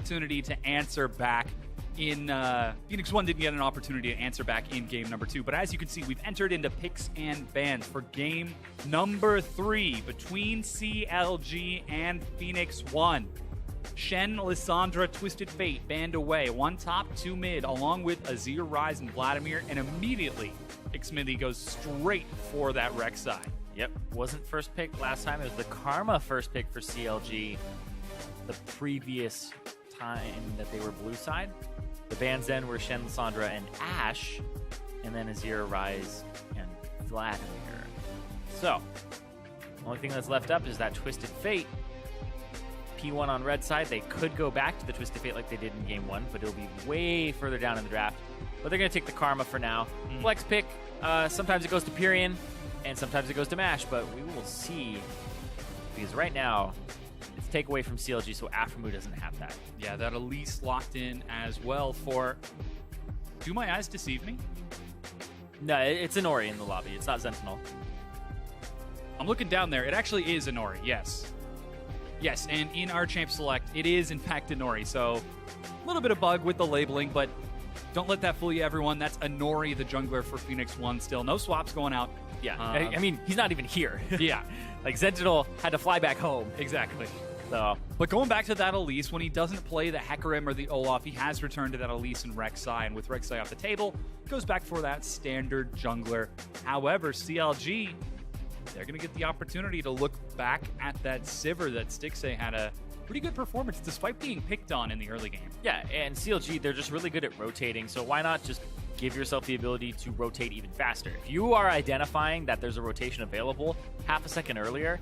opportunity to answer back in Phoenix 1 didn't get an opportunity to answer back in game number 2, but as you can see, we've entered into picks and bans for game number 3 between CLG and Phoenix 1. Shen, Lissandra, Twisted Fate banned away, 1 top, 2 mid, along with Azir, Ryze, and Vladimir, and immediately Xmithy goes straight for that Rek'Sai. Yep, wasn't first pick last time. It was the Karma first pick for CLG the previous time that they were blue side. The bans then were Shen, Lissandra, and Ashe, and then Azir, Ryze, and Vladimir. So, only thing that's left up is that Twisted Fate. P1 on red side, they could go back to the Twisted Fate like they did in game 1, but it'll be way further down in the draft. But they're going to take the Karma for now. Flex pick, sometimes it goes to Pyrion, and sometimes it goes to Mash, but we will see. Because right now, it's takeaway from CLG, so Aphromoo doesn't have that. Yeah, that Elise locked in as well for... Do my eyes deceive me? No, it's Inori in the lobby. It's not Sentinel. I'm looking down there. It actually is Inori, yes. Yes, and in our Champ Select, it is in fact Inori, so a little bit of bug with the labeling, but don't let that fool you, everyone. That's Inori, the jungler for Phoenix 1 still. No swaps going out. Yeah, I mean, he's not even here. Yeah. Like, Sentinel had to fly back home. Exactly. So, but going back to that Elise, when he doesn't play the Hecarim or the Olaf, he has returned to that Elise and Rek'Sai, and with Rek'Sai off the table, goes back for that standard jungler. However, CLG, they're going to get the opportunity to look back at that Sivir that Stixxay had a pretty good performance despite being picked on in the early game. Yeah, and CLG, they're just really good at rotating, so why not just give yourself the ability to rotate even faster? If you are identifying that there's a rotation available half a second earlier,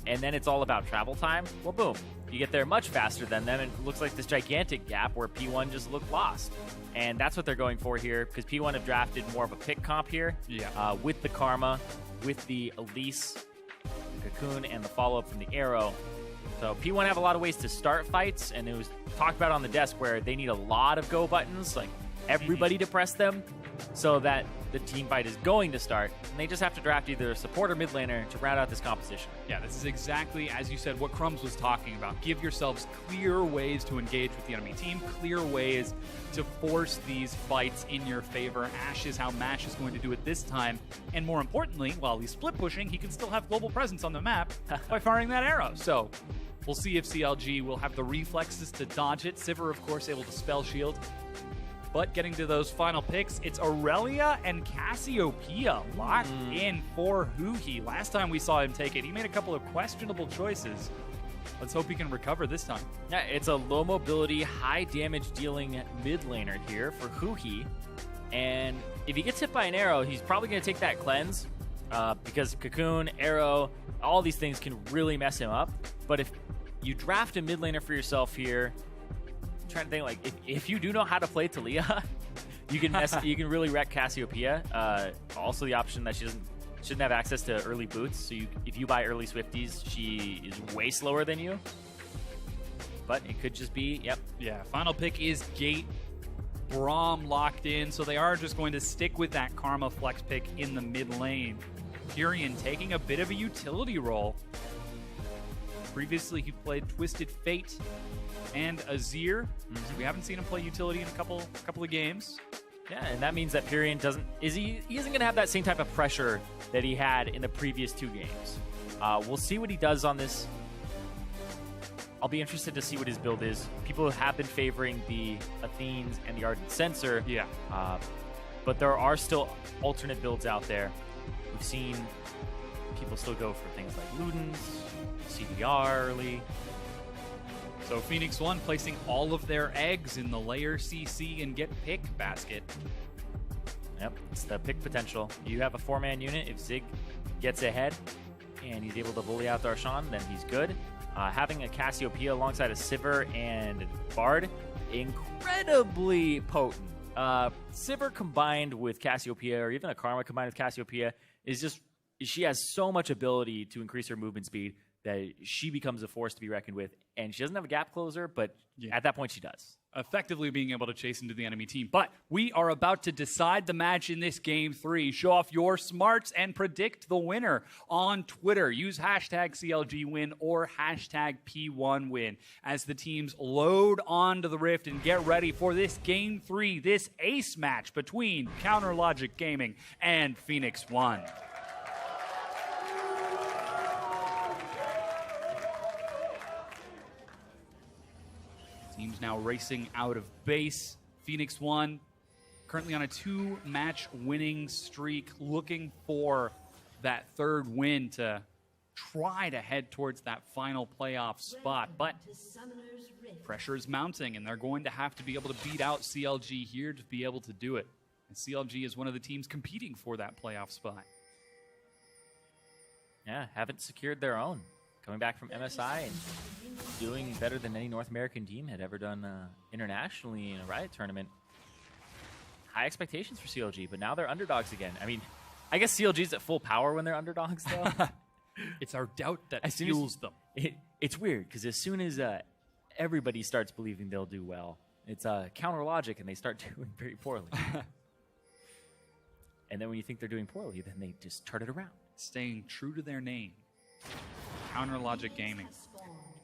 and then it's all about travel time, well, boom. You get there much faster than them, and it looks like this gigantic gap where P1 just looked lost. And that's what they're going for here, because P1 have drafted more of a pick comp here. Yeah. With the Karma, with the Elise, the Cocoon, and the follow-up from the Arrow. So P1 have a lot of ways to start fights, and it was talked about on the desk where they need a lot of go buttons, like everybody to press them, so that the team fight is going to start, and they just have to draft either a support or mid laner to round out this composition. Yeah, this is exactly, as you said, what Crumbs was talking about. Give yourselves clear ways to engage with the enemy team, clear ways to force these fights in your favor. Ashe is how Mash is going to do it this time, and more importantly, while he's split pushing, he can still have global presence on the map by firing that arrow. So we'll see if CLG will have the reflexes to dodge it. Sivir, of course, able to spell shield. But getting to those final picks, it's Aurelia and Cassiopeia locked in for Huhi. Last time we saw him take it, he made a couple of questionable choices. Let's hope he can recover this time. Yeah, it's a low mobility, high damage dealing mid laner here for Huhi. And if he gets hit by an arrow, he's probably going to take that cleanse because Cocoon, arrow, all these things can really mess him up. But if you draft a mid laner for yourself here, trying to think, like, if you do know how to play Talia, you can really wreck Cassiopeia. Also the option that she shouldn't have access to early boots, so if you buy early Swifties, she is way slower than you. But it could just be, yep. Yeah, final pick is Gate. Braum locked in, so they are just going to stick with that Karma flex pick in the mid lane. Pyrion taking a bit of a utility role. Previously, he played Twisted Fate and Azir. So we haven't seen him play utility in a couple of games. Yeah, and that means that Pyrion he isn't going to have that same type of pressure that he had in the previous 2 games. We'll see what he does on this. I'll be interested to see what his build is. People have been favoring the Athenes and the Ardent Censer. Yeah. But there are still alternate builds out there. We've seen people still go for things like Ludens, CDR early. So Phoenix 1 placing all of their eggs in the layer CC and get pick basket. Yep, it's the pick potential. You have a 4-man unit. If Zig gets ahead and he's able to bully out Darshan, then he's good. Having a Cassiopeia alongside a Sivir and Bard, incredibly potent. Sivir combined with Cassiopeia, or even a Karma combined with Cassiopeia, she has so much ability to increase her movement speed that she becomes a force to be reckoned with. And she doesn't have a gap closer, but at that point she does. effectively being able to chase into the enemy team. But we are about to decide the match in this Game 3. Show off your smarts and predict the winner on Twitter. Use hashtag CLGwin or hashtag P1win as the teams load onto the Rift and get ready for this Game 3, this ace match between Counter Logic Gaming and Phoenix One. Teams now racing out of base. Phoenix One currently on a 2-match winning streak, looking for that third win to try to head towards that final playoff spot. But pressure is mounting, and they're going to have to be able to beat out CLG here to be able to do it. And CLG is one of the teams competing for that playoff spot. Yeah, haven't secured their own. Coming back from MSI and doing better than any North American team had ever done internationally in a Riot tournament. High expectations for CLG, but now they're underdogs again. I mean, I guess CLG's at full power when they're underdogs, though. It's our doubt that fuels them. It's weird, because as soon as everybody starts believing they'll do well, it's Counter Logic, and they start doing very poorly. And then when you think they're doing poorly, then they just turn it around. Staying true to their name. Counter Logic Gaming.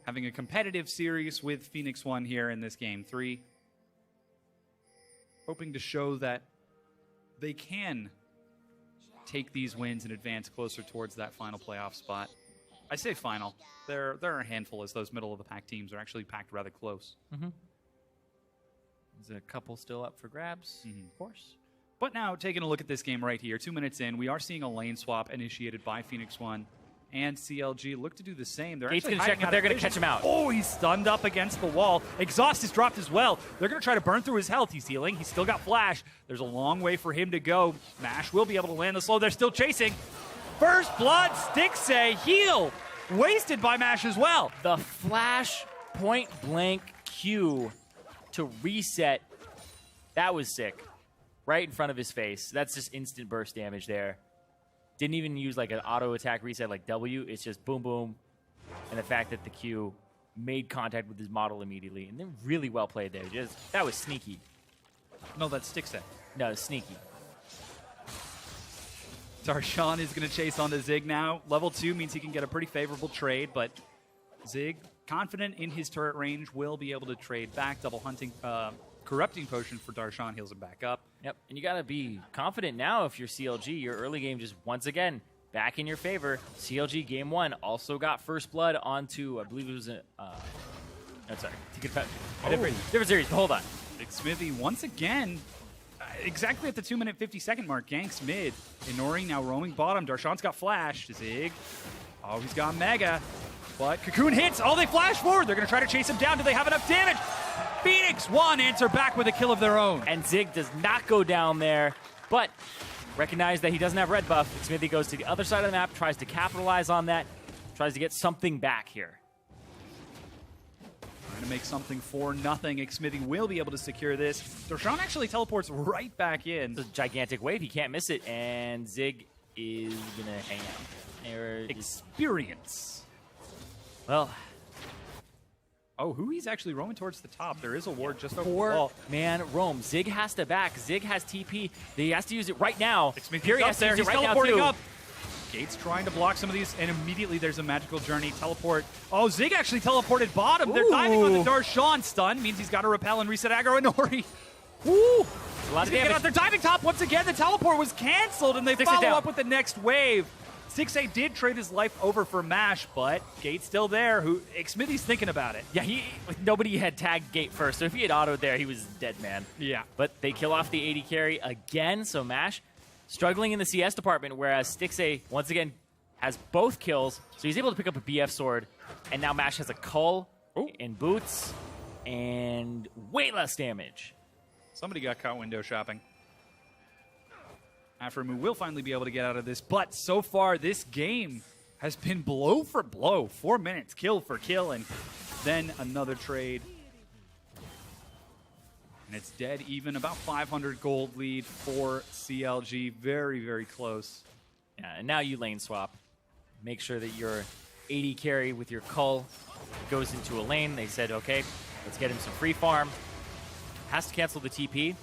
Having a competitive series with Phoenix One here in this Game 3. Hoping to show that they can take these wins and advance closer towards that final playoff spot. I say final. There are a handful, as those middle-of-the-pack teams are actually packed rather close. There's a couple still up for grabs, of course. But now, taking a look at this game right here, 2 minutes in, we are seeing a lane swap initiated by Phoenix One. And CLG look to do the same. They're Gate's actually going to check if they're going to catch him out. Oh, he's stunned up against the wall. Exhaust is dropped as well. They're going to try to burn through his health. He's healing. He's still got flash. There's a long way for him to go. Mash will be able to land the slow. They're still chasing. First blood, Stixay, heal. Wasted by Mash as well. The flash point blank Q to reset. That was sick. Right in front of his face. That's just instant burst damage there. Didn't even use like an auto attack reset like W. It's just boom, boom. And the fact that the Q made contact with his model immediately. And then really well played there. That was sneaky. No, that's Stixay. No, sneaky. Darshan is going to chase onto Zig now. Level 2 means he can get a pretty favorable trade, but Zig, confident in his turret range, will be able to trade back. Double hunting, Corrupting Potion for Darshan heals him back up. Yep, and you got to be confident now if you're CLG. Your early game just, once again, back in your favor. CLG Game 1 also got first blood onto, I believe it was a... I'm sorry. Different series, but hold on. Big Smithy once again, exactly at the 2-minute 50-second mark, ganks mid. Inori now roaming bottom. Darshan's got flash. Zig. Oh, he's got Mega. But Cocoon hits. Oh, they flash forward. They're going to try to chase him down. Do they have enough damage? Phoenix One answer back with a kill of their own. And Zig does not go down there, but recognize that he doesn't have red buff. Smithy goes to the other side of the map, tries to capitalize on that, tries to get something back here. Trying to make something for nothing. Smithy will be able to secure this. Darshan actually teleports right back in. It's a gigantic wave. He can't miss it, and Zig is going to hang out. Experience. Well... Oh, who he's actually roaming towards the top. There is a ward just over the Four wall. Man roam. Zig has to back. Zig has TP. He has to use it right now. Fury has to use it right now, too. Up. Gates trying to block some of these, and immediately there's a magical journey. Teleport. Oh, Zig actually teleported bottom. Ooh. They're diving on the Darshan. Stun means he's got to repel and reset aggro. Inori. Woo! A lot of damage. They're diving top once again. The teleport was canceled, and they follow up with the next wave. Stixay did trade his life over for Mash, but Gate's still there. Smithy's thinking about it. Yeah, nobody had tagged Gate first, so if he had autoed there, he was dead man. Yeah. But they kill off the AD carry again, so Mash struggling in the CS department, whereas Stixay, once again, has both kills, so he's able to pick up a BF sword, and now Mash has a cull in boots, and way less damage. Somebody got caught window shopping. Aframu will finally be able to get out of this, but so far this game has been blow for blow. 4 minutes, kill for kill, and then another trade. And it's dead even, about 500 gold lead for CLG. Very, very close. Yeah, and now you lane swap. Make sure that your AD carry with your cull goes into a lane. They said, okay, let's get him some free farm. has to cancel the TP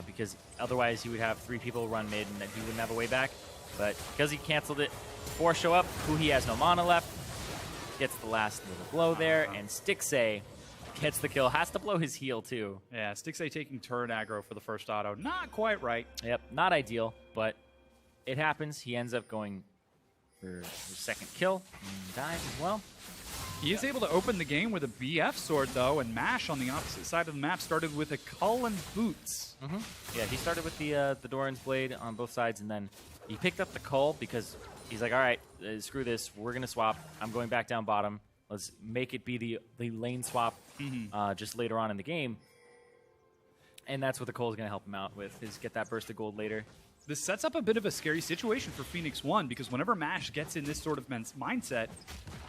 because otherwise he would have 3 people run mid and then he wouldn't have a way back. But because he canceled it, 4 show up. He has no mana left. Gets the last little blow there, and Stixay gets the kill. Has to blow his heal too. Yeah, Stixay taking turret aggro for the first auto. Not quite right. Yep, not ideal, but it happens. He ends up going for his second kill and dies as well. He is able to open the game with a BF sword, though, and Mash on the opposite side of the map started with a Cull and Boots. Yeah, he started with the Doran's Blade on both sides, and then he picked up the Cull because he's like, all right, screw this. We're going to swap. I'm going back down bottom. Let's make it be the lane swap just later on in the game. And that's what the Cull is going to help him out with, is get that burst of gold later. This sets up a bit of a scary situation for Phoenix One, because whenever Mash gets in this sort of mindset,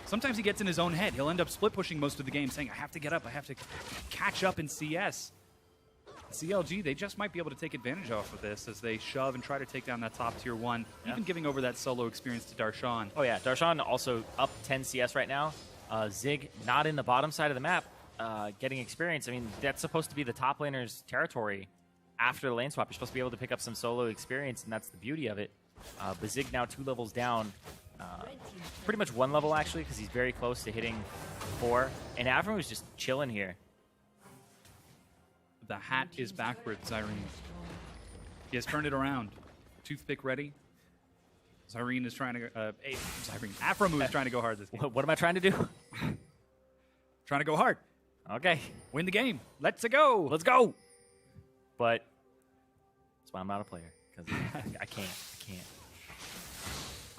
sometimes he gets in his own head. He'll end up split pushing most of the game, saying, I have to get up, I have to catch up in CS. CLG, they just might be able to take advantage off of this as they shove and try to take down that top tier 1, even giving over that solo experience to Darshan. Oh yeah, Darshan also up 10 CS right now. Zig not in the bottom side of the map, getting experience. I mean, that's supposed to be the top laner's territory. After the lane swap, you're supposed to be able to pick up some solo experience, and that's the beauty of it. But Zig now 2 levels down. Pretty much 1 level, actually, because he's very close to hitting 4. And Avram was just chilling here. The hat is backwards, Irene. He has turned it around. Toothpick ready. Irene is trying to Aframu is trying to go hard this game. What am I trying to do? Trying to go hard. Okay. Win the game. Let's go. Let's go. But that's why I'm not a player, because I can't.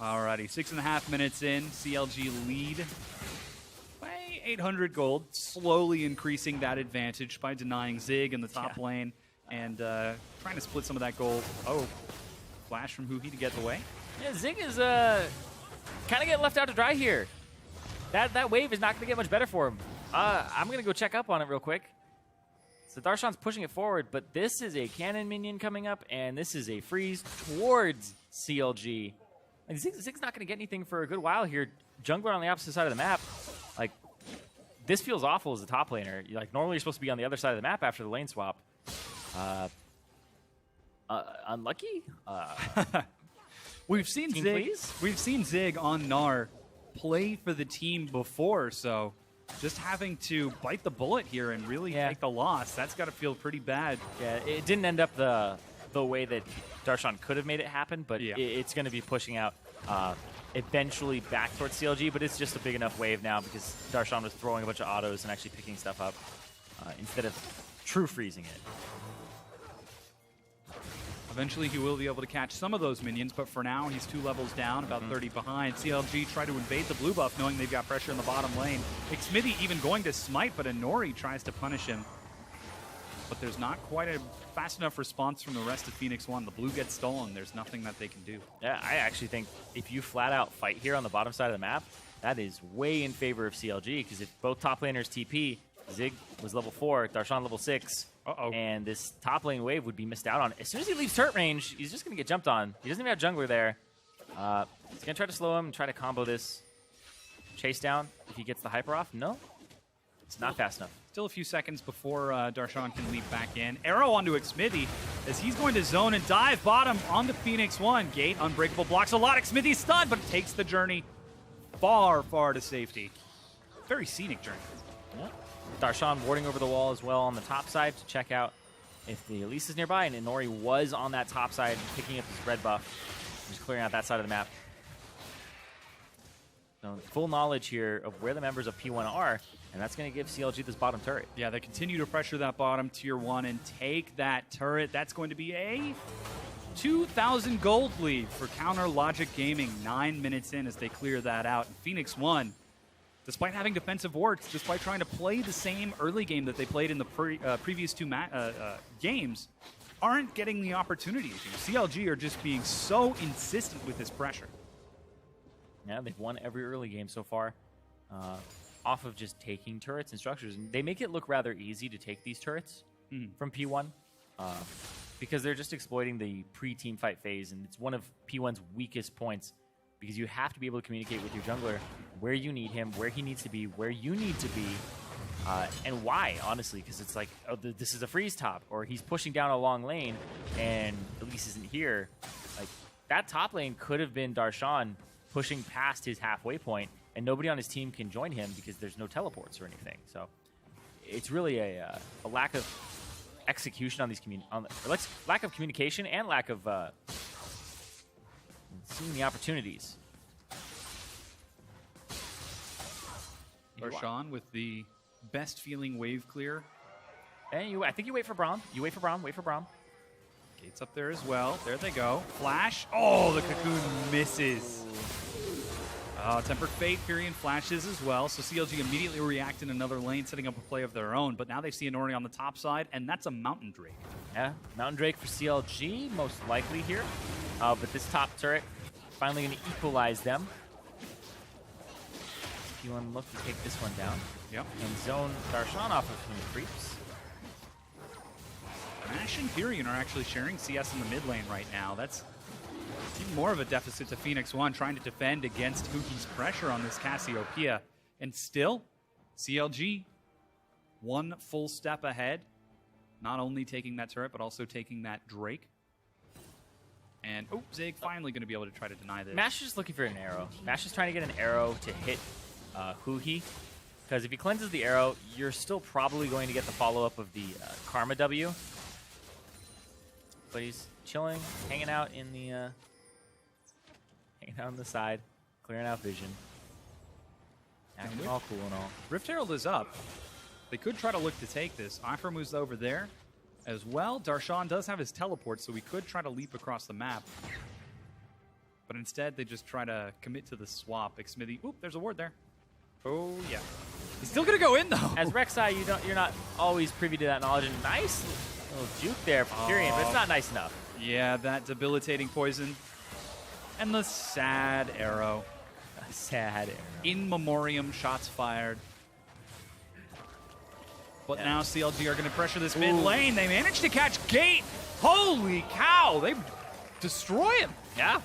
Alrighty, 6.5 minutes in. CLG lead by 800 gold, slowly increasing that advantage by denying Zig in the top lane and trying to split some of that gold. Oh, flash from Huhi to get the way. Yeah, Zig is kind of getting left out to dry here. That wave is not going to get much better for him. I'm going to go check up on it real quick. So Darshan's pushing it forward, but this is a cannon minion coming up, and this is a freeze towards CLG. Like, Zig's not going to get anything for a good while here. Jungler on the opposite side of the map. Like, this feels awful as a top laner. Like, normally you're supposed to be on the other side of the map after the lane swap. Unlucky? We've seen Zig on Gnar play for the team before, so just having to bite the bullet here and really take the loss, that's got to feel pretty bad. Yeah, it didn't end up the way that Darshan could have made it happen, but it's going to be pushing out eventually back towards CLG, but it's just a big enough wave now because Darshan was throwing a bunch of autos and actually picking stuff up instead of true freezing it. Eventually he will be able to catch some of those minions, but for now he's 2 levels down, about 30 behind. CLG try to invade the blue buff knowing they've got pressure in the bottom lane. Xmithie even going to smite, but Inori tries to punish him. But there's not quite a fast enough response from the rest of Phoenix One. The blue gets stolen. There's nothing that they can do. Yeah, I actually think if you flat out fight here on the bottom side of the map, that is way in favor of CLG, because if both top laners TP, Zig was level 4, Darshan level 6, and this top lane wave would be missed out on. As soon as he leaves turret range, he's just going to get jumped on. He doesn't even have jungler there. He's going to try to slow him and try to combo this chase down. If he gets the hyper off, no. It's not fast enough. Still a few seconds before Darshan can leap back in. Arrow onto Xmithie as he's going to zone and dive bottom onto Phoenix One. Gate, unbreakable, blocks a lot. Xmithie's stunned, but takes the journey far, far to safety. Very scenic journey. Yeah. Darshan warding over the wall as well on the top side to check out if the Elise is nearby, and Inori was on that top side picking up his red buff, just clearing out that side of the map. So full knowledge here of where the members of P1 are, and that's going to give CLG this bottom turret. Yeah, they continue to pressure that bottom tier 1 and take that turret. That's going to be a 2,000 gold lead for Counter Logic Gaming 9 minutes in as they clear that out. And Phoenix One, despite having defensive wards, despite trying to play the same early game that they played in the previous 2 games, aren't getting the opportunity to. CLG are just being so insistent with this pressure. Yeah, they've won every early game so far off of just taking turrets and structures. And they make it look rather easy to take these turrets from P1 because they're just exploiting the pre-team fight phase, and it's one of P1's weakest points because you have to be able to communicate with your jungler where you need him, where he needs to be, where you need to be, And why, honestly? Because it's like, oh, this is a freeze top, or he's pushing down a long lane, and Elise isn't here. Like, that top lane could have been Darshan pushing past his halfway point, and nobody on his team can join him because there's no teleports or anything. So it's really a lack of execution on these lack of communication and lack of seeing the opportunities. Darshan with the best feeling wave clear. And I think you wait for Braum. You wait for Braum. Wait for Braum. Gates up there as well. There they go. Flash. Oh, the cocoon misses. Tempered Fate, Pyrian flashes as well. So CLG immediately react in another lane, setting up a play of their own. But now they see Inori on the top side, and that's a Mountain Drake. Yeah, Mountain Drake for CLG, most likely here. But this top turret finally going to equalize them. If you unlock to take this one down. Yep. And zone Darshan off of some creeps. Ash and Pyrian are actually sharing CS in the mid lane right now. That's even more of a deficit to Phoenix One, trying to defend against Huki's pressure on this Cassiopeia. And still, CLG, one full step ahead. Not only taking that turret, but also taking that Drake. And, oh, Zig finally going to be able to try to deny this. Mash is just looking for an arrow. Mash is trying to get an arrow to hit Huki. Because if he cleanses the arrow, you're still probably going to get the follow-up of the Karma W. But he's chilling, hanging out in the hanging out on the side, clearing out vision. Acting all cool and all. Rift Herald is up. They could try to look to take this. Aphromu's over there as well. Darshan does have his teleport, so we could try to leap across the map. But instead, they just try to commit to the swap. Xmithy, oop, there's a ward there. Oh, yeah. He's still going to go in, though. As Rek'Sai, you're not always privy to that knowledge. And nice little juke there for Pyrian, but it's not nice enough. Yeah, that debilitating poison. And the sad arrow. A sad arrow. In memoriam, shots fired. But now CLG are going to pressure this mid lane. They managed to catch Gate. Holy cow! They destroy him. Yeah.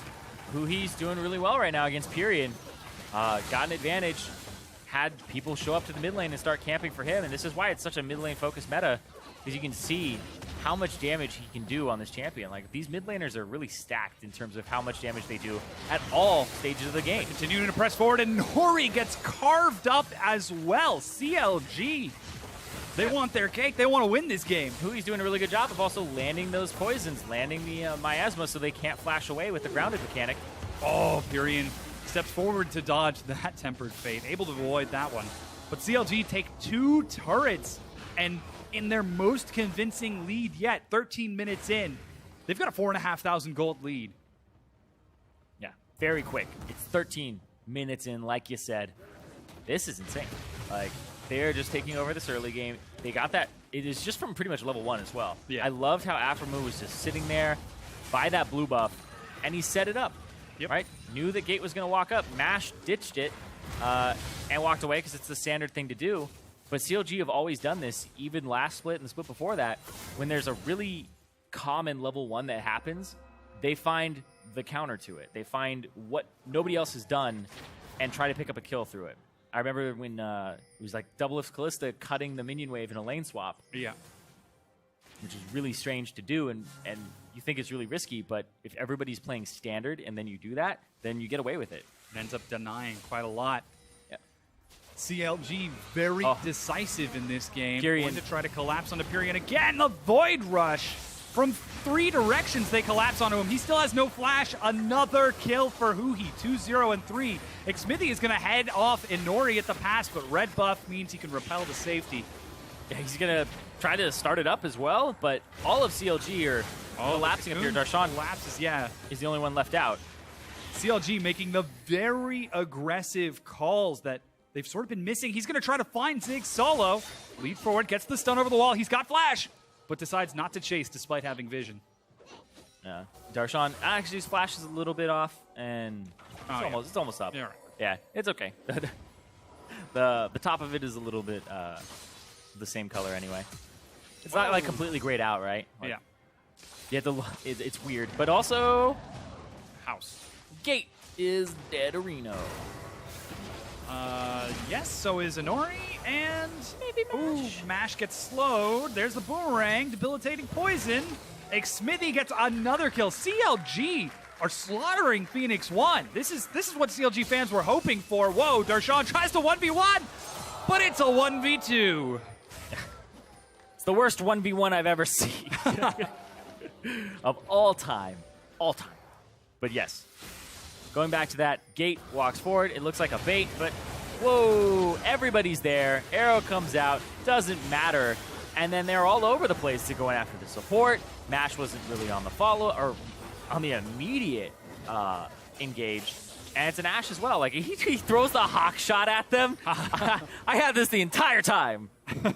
Huhi's doing really well right now against Pyrian. Got an advantage. Had people show up to the mid lane and start camping for him. And this is why it's such a mid lane focused meta. Because you can see how much damage he can do on this champion. Like, these mid laners are really stacked in terms of how much damage they do at all stages of the game. Continuing to press forward, and Nori gets carved up as well. CLG. They want their cake. They want to win this game. Hui's doing a really good job of also landing those poisons, landing the miasma so they can't flash away with the grounded mechanic. Oh, Pyrian steps forward to dodge that Tempered Fate, able to avoid that one. But CLG take 2 turrets, and in their most convincing lead yet, 13 minutes in, they've got a 4,500 gold lead. Yeah, very quick. It's 13 minutes in, like you said. This is insane. Like, they're just taking over this early game. They got that. It is just from pretty much level 1 as well. Yeah. I loved how Aphromu was just sitting there by that blue buff, and he set it up. Yep. Right? Knew that Gate was going to walk up. Mash ditched it and walked away because it's the standard thing to do. But CLG have always done this, even last split and the split before that. When there's a really common level 1 that happens, they find the counter to it. They find what nobody else has done and try to pick up a kill through it. I remember when it was like Double Lift Callista cutting the minion wave in a lane swap. Yeah. Which is really strange to do, and you think it's really risky, but if everybody's playing standard and then you do that, then you get away with it. It ends up denying quite a lot. Yeah. CLG very decisive in this game. Pyrian. Going to try to collapse onto Pyrian again. The Void Rush. From 3 directions, they collapse onto him. He still has no flash. Another kill for Huhi. 2-0 and 3. Xmithy is going to head off Inori at the pass, but red buff means he can repel to safety. Yeah, he's going to try to start it up as well, but all of CLG are collapsing up here. Darshan collapses, yeah. Is the only one left out. CLG making the very aggressive calls that they've sort of been missing. He's going to try to find Zig solo. Lead forward, gets the stun over the wall. He's got flash, but decides not to chase despite having vision. Yeah, Darshan actually his flash is a little bit off, and it's almost up. Yeah, right. Yeah, it's okay. the top of it is a little bit the same color anyway. It's not like completely grayed out, right? Like, yeah. It's weird, but also House. Gate is dead. Areno. Yes, so is Inori, and Maybe Mash. Ooh, Mash gets slowed. There's the boomerang, debilitating poison. Smithy gets another kill. CLG are slaughtering Phoenix 1. This is what CLG fans were hoping for. Whoa, Darshan tries to 1v1, but it's a 1v2. It's the worst 1v1 I've ever seen. Of all time. All time. But yes. Going back to that, Gate walks forward. It looks like a bait, but whoa, everybody's there. Arrow comes out. Doesn't matter. And then they're all over the place to going after the support. Mash wasn't really on the follow, or on the immediate engage. And it's an Ashe as well. Like, he throws the hawk shot at them. I had this the entire time.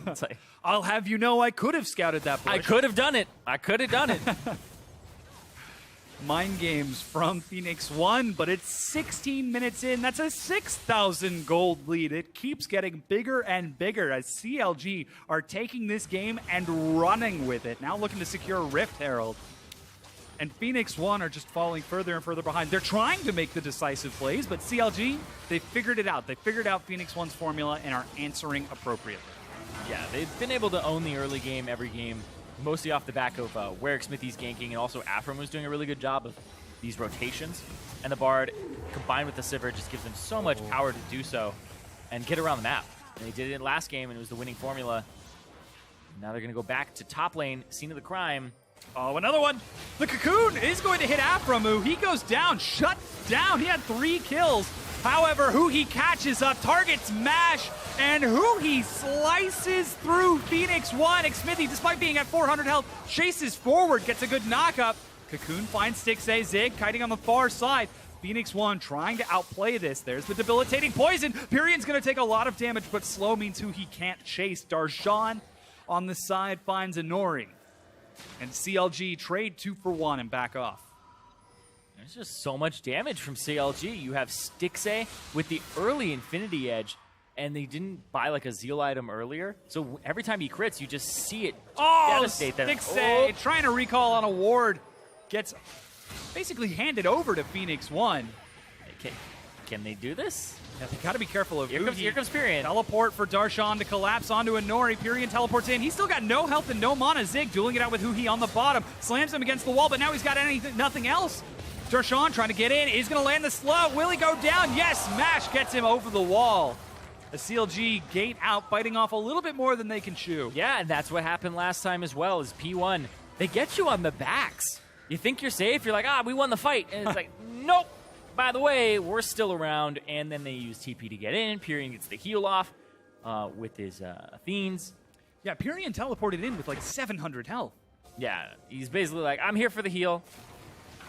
It's like, I'll have you know I could have scouted that bush. I could have done it. I could have done it. Mind games from Phoenix 1, but it's 16 minutes in. That's a 6,000 gold lead. It keeps getting bigger and bigger as CLG are taking this game and running with it. Now looking to secure Rift Herald. And Phoenix 1 are just falling further and further behind. They're trying to make the decisive plays, but CLG, they figured it out. They figured out Phoenix 1's formula and are answering appropriately. Yeah, they've been able to own the early game every game, mostly off the back of Warwick Smithy's ganking, and also Afram was doing a really good job of these rotations. And the Bard, combined with the Sivir, just gives them so much power to do so and get around the map. And they did it in last game, and it was the winning formula. Now they're going to go back to top lane, scene of the crime. Oh, another one. The Cocoon is going to hit Aframu. He goes down, shut down. He had 3 kills. However, who he catches up, targets Mash, and who he slices through Phoenix 1. Smithy, despite being at 400 health, chases forward, gets a good knockup. Cocoon finds Stixay, Zig kiting on the far side. Phoenix 1 trying to outplay this. There's the debilitating poison. Pyrion's going to take a lot of damage, but slow means who he can't chase. Darshan on the side finds Inori. And CLG trade 2 for 1 and back off. There's just so much damage from CLG. You have Stixay with the early Infinity Edge, and they didn't buy like a Zeal item earlier. So every time he crits, you just see it devastate them. Stixay trying to recall on a ward. Gets basically handed over to Phoenix 1. Can they do this? Yeah, they got to be careful of Here comes Pyrion. Teleport for Darshan to collapse onto Inori. Pyrion teleports in. He's still got no health and no mana. Zig dueling it out with Huhi on the bottom. Slams him against the wall, but now he's got nothing else. Darshan trying to get in. He's going to land the slow. Will he go down? Yes, Mash gets him over the wall. A CLG Gate out, biting off a little bit more than they can chew. Yeah, and that's what happened last time as well, is P1. They get you on the backs. You think you're safe. You're like, we won the fight. And it's like, nope. By the way, we're still around. And then they use TP to get in. Pyrion gets the heal off with his Athenes. Yeah, Pyrion teleported in with like 700 health. Yeah, he's basically like, I'm here for the heal.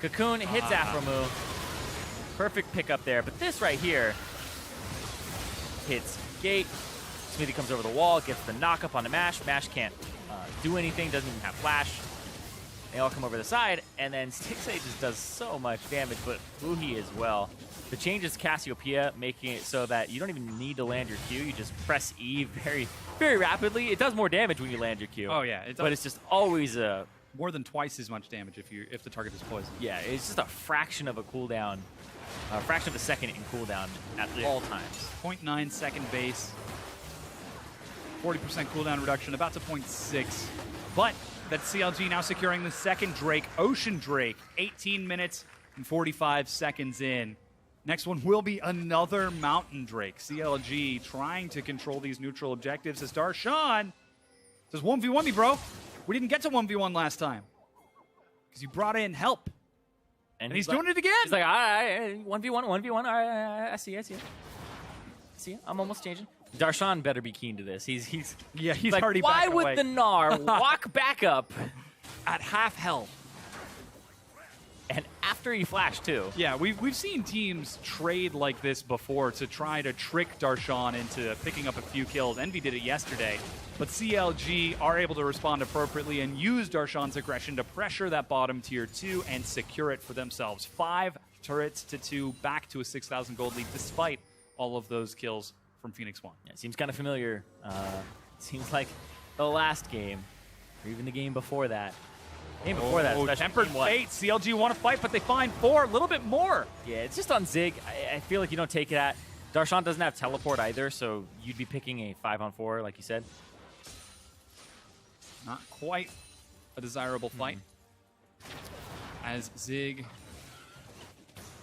Cocoon hits Aframu. Perfect pickup there. But this right here hits Gate. Smithy comes over the wall, gets the knock-up on the Mash. Mash can't do anything, doesn't even have flash. They all come over the side, and then Stixay just does so much damage, but Huhi as well. The change is Cassiopeia, making it so that you don't even need to land your Q. You just press E very, very rapidly. It does more damage when you land your Q. Oh, yeah. But it's just always a... more than twice as much damage if the target is poisoned. Yeah, it's just a fraction of a cooldown, a fraction of a second in cooldown at all times. 0.9 second base, 40% cooldown reduction, about to 0.6. But that's CLG now securing the second Drake, Ocean Drake, 18 minutes and 45 seconds in. Next one will be another Mountain Drake. CLG trying to control these neutral objectives as Darshan says, 1v1 me, bro. We didn't get to 1v1 last time because you brought in help. And he's doing it again. He's like, all right, 1v1, all right, I see it. I'm almost changing. Darshan better be keen to this. He's like, already why backing would away. the Gnar walk back up At half health. and after he flashed too? Yeah, we've seen teams trade like this before to try to trick Darshan into picking up a few kills. Envy did it yesterday. But CLG are able to respond appropriately and use Darshan's aggression to pressure that bottom tier 2 and secure it for themselves. 5 turrets to 2, back to a 6,000 gold lead despite all of those kills from Phoenix 1. Yeah, it seems kind of familiar. Seems like the last game, or even the game before that. Especially Tempered game one. Fate. CLG want to fight, but they find 4, a little bit more. Yeah, it's just on Zig. I feel like you don't take it Darshan doesn't have teleport either, so you'd be picking a 5-on-4, like you said. Not quite a desirable fight. As Zig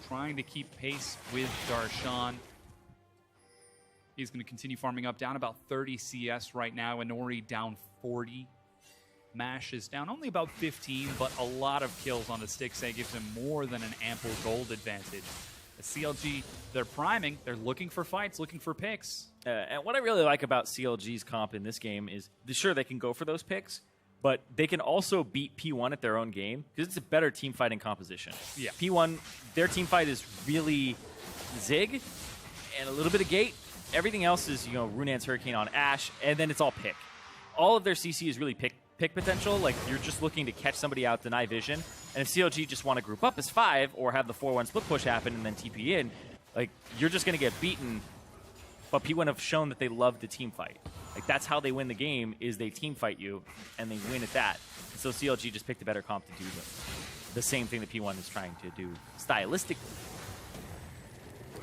trying to keep pace with Darshan. He's going to continue farming up, down about 30 CS right now. Inori down 40. Mash is down only about 15, but a lot of kills on the Stixxay gives him more than an ample gold advantage. The CLG, they're priming. They're looking for fights, looking for picks. And what I really like about CLG's comp in this game is, sure, they can go for those picks, but they can also beat P1 at their own game because it's a better team fighting composition. Yeah. P1, their team fight is really Zig and a little bit of Gate. Everything else is, Runan's Hurricane on Ashe, and then it's all pick. All of their CC is really pick potential. Like, you're just looking to catch somebody out, deny vision. And if CLG just want to group up as 5 or have the 4-1 split push happen and then TP in, like, you're just going to get beaten. But P1 have shown that they love the team fight. Like, that's how they win the game, is they team fight you, and they win at that. And so CLG just picked a better comp to do the same thing that P1 is trying to do stylistically.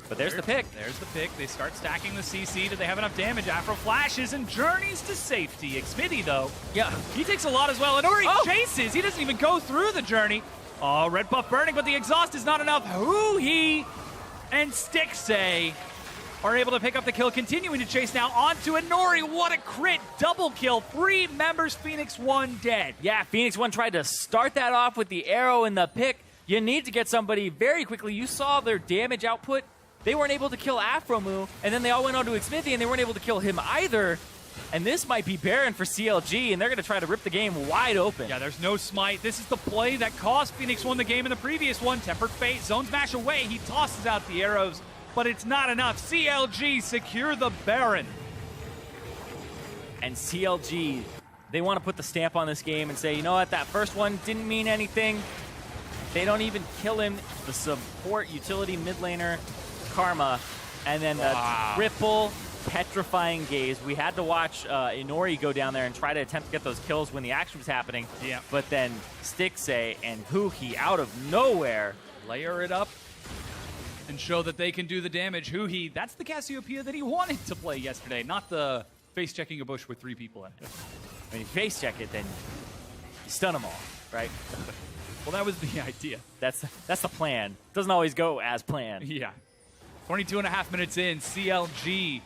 But there's the pick. There's the pick. They start stacking the CC. Do they have enough damage? Afro flashes and journeys to safety. Xmithie, though, Yeah. he takes a lot as well. And Ori chases. He doesn't even go through the journey. Oh, red buff burning, but the exhaust is not enough. He and Stixxay are able to pick up the kill, continuing to chase now onto Inori. What a crit. Double kill. 3 members, Phoenix 1 dead. Yeah, Phoenix 1 tried to start that off with the arrow and the pick. You need to get somebody very quickly. You saw their damage output. They weren't able to kill Afromu, and then they all went on to Xmithie, and they weren't able to kill him either. And this might be Baron for CLG, and they're going to try to rip the game wide open. Yeah, there's no smite. This is the play that cost Phoenix 1 the game in the previous one. Tempered Fate, zone smash away. He tosses out the arrows, but it's not enough. CLG secure the Baron. And CLG, they want to put the stamp on this game and say, you know what, that first one didn't mean anything. They don't even kill him. The support utility mid laner, Karma, and then the triple petrifying gaze. We had to watch Inori go down there and try to attempt to get those kills when the action was happening. Yeah. But then Stixxay and Huhi out of nowhere. Layer it up and show that they can do the damage. Huhi, that's the Cassiopeia that he wanted to play yesterday, not the face-checking a bush with 3 people in it. When you face check it, then you stun them all, right? Well, that was the idea. That's the plan. Doesn't always go as planned. Yeah. 22 and a half minutes in, CLG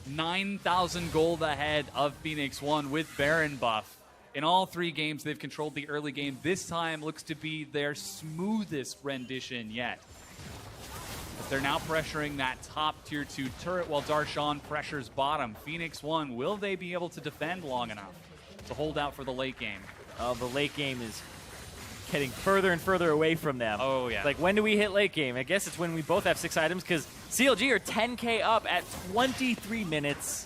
9,000 gold ahead of Phoenix 1 with Baron buff. In all 3 games, they've controlled the early game. This time looks to be their smoothest rendition yet. But they're now pressuring that top tier 2 turret while Darshan pressures bottom. Phoenix 1, will they be able to defend long enough to hold out for the late game? The late game is getting further and further away from them. Oh, yeah. Like, when do we hit late game? I guess it's when we both have 6 items, because CLG are 10k up at 23 minutes.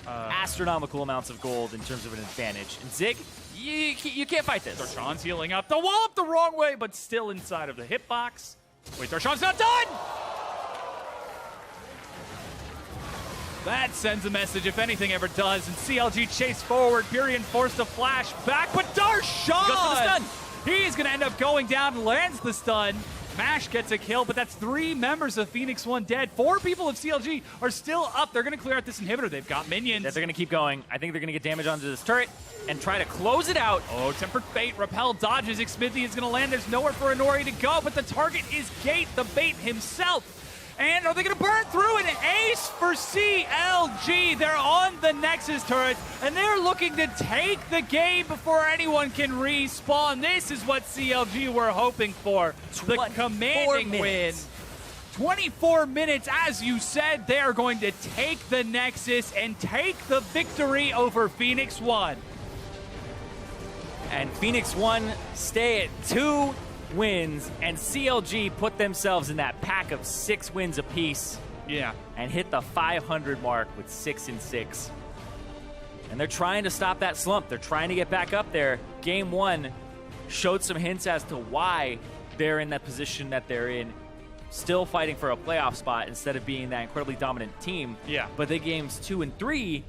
Astronomical amounts of gold in terms of an advantage. And Zig, you can't fight this. Darshan's healing up. The wall up the wrong way, but still inside of the hitbox. Wait, Darshan's not done! That sends a message, if anything ever does, and CLG chase forward. Purion forced to flash back, but Darshan! Goes for the stun. He's going to end up going down and lands the stun. Mash gets a kill, but that's 3 members of Phoenix 1 dead. 4 people of CLG are still up. They're going to clear out this inhibitor. They've got minions. They're going to keep going. I think they're going to get damage onto this turret and try to close it out. Oh, Tempered Fate, Repel dodges. Xmithie is going to land. There's nowhere for Inori to go, but the target is Gate, the bait himself. And are they going to burn through an ace for CLG? They're on the Nexus turret, and they're looking to take the game before anyone can respawn. This is what CLG were hoping for. The commanding win. 24 minutes, as you said, they are going to take the Nexus and take the victory over Phoenix 1. And Phoenix 1 stay at 2 wins, and CLG put themselves in that pack of 6 wins apiece. Yeah. And hit the 500 mark with 6-6. And they're trying to stop that slump. They're trying to get back up there. Game 1 showed some hints as to why they're in that position that they're in, still fighting for a playoff spot instead of being that incredibly dominant team. Yeah. But the games 2 and 3